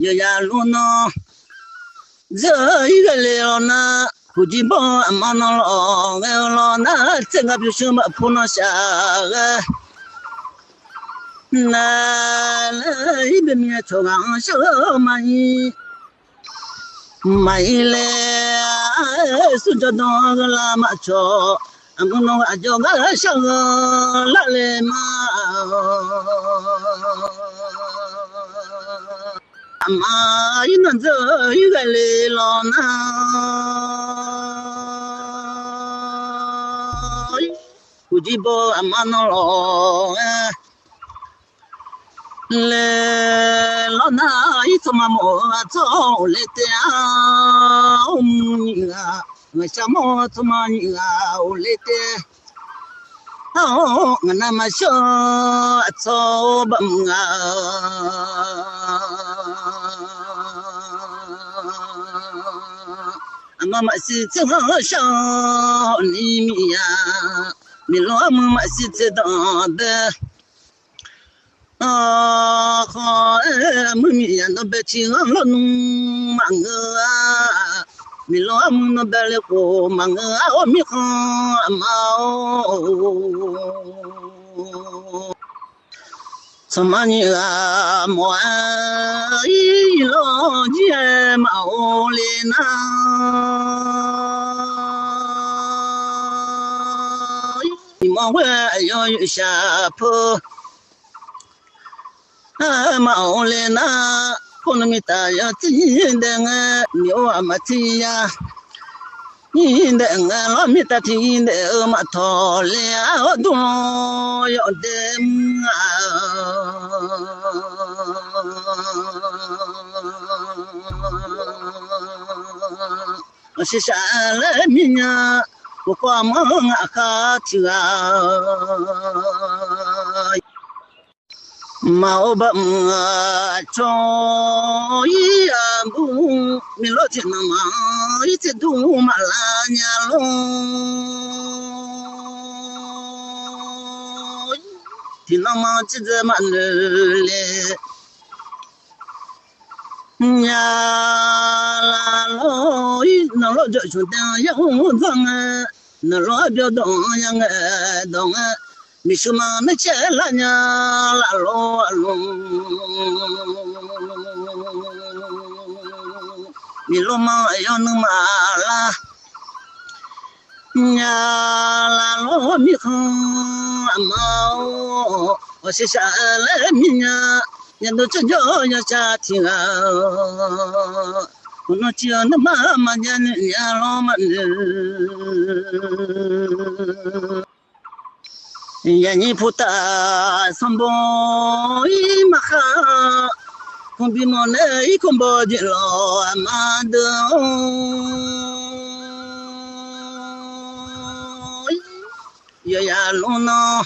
有呀路呢，这一个了呢，估计不忙了了那这个比什么不能下个，那一边面朝刚小蚂蚁。买了苏州东个拉马车，俺们弄个叫个小个拉来嘛，俺妈一弄走一个来了呢，估计不俺妈弄了来老那一次嘛莫走来的啊，我想莫怎么你啊，我来的哦，我那么小走吧啊，俺妈妈是这么小你咪呀，你老妈妈是知道的。好，妹妹呀，那别听我弄忙啊，你老母那别来过忙啊，我没好毛，怎么你啊，莫一老姐毛嘞呐，你莫会要有下坡。毛嘞那，可能没大呀，真的啊，牛啊嘛真呀，你的啊，老没大真的嘛讨了，我多要的啊，我是啥了命呀，我光忙啊卡去啊。毛把抽一呀不，米罗天那嘛一直都马拉呀喽，天那嘛只这么嘞，呀啦喽，那罗就说当要脏啊，那罗表动呀个动啊。你说嘛？那钱啦呀啦喽喽，你罗嘛要能嘛啦呀啦喽，你好嘛，我是啥来命呀？人都真叫要家庭啊，我那叫那妈妈家那呀老嘛呢。呀，你不打三宝一马哈，空比莫那一空包的老阿妈的，呀路呢，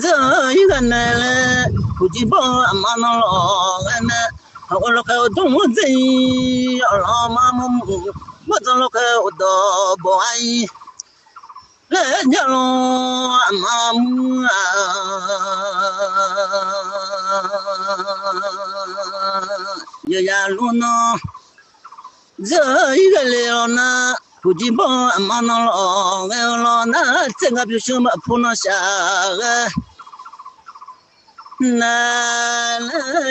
这一个奶奶估计把阿妈那老奶奶，我老开动我这要老妈妈我这老开我都不爱。来家喽，妈妈呀路呢，这一个了呢，估计把妈那老那这个比什么不能下个，那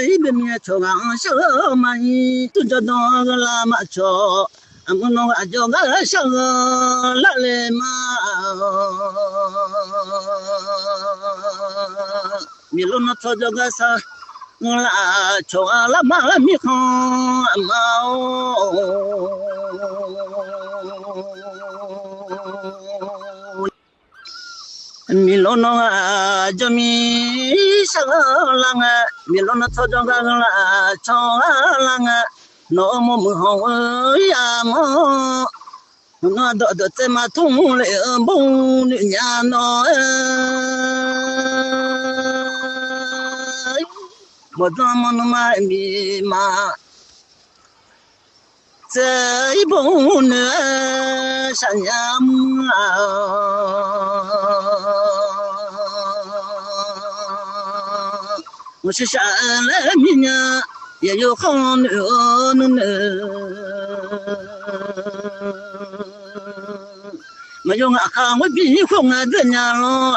一边面朝刚小蚂蚁，都叫当个拉马车。俺们弄个叫个小个来来嘛，米路那操作个啥，我啦瞧啊啦嘛米好嘛米路那叫米小个啦个，米路那操作个啦瞧啊啦个。那么好呀么，我都这么痛了不的呀那，我怎么那么迷茫？这一步呢，山呀么我是啥来命呀？也有好女呢，没有啊，看我比红啊，这样咯。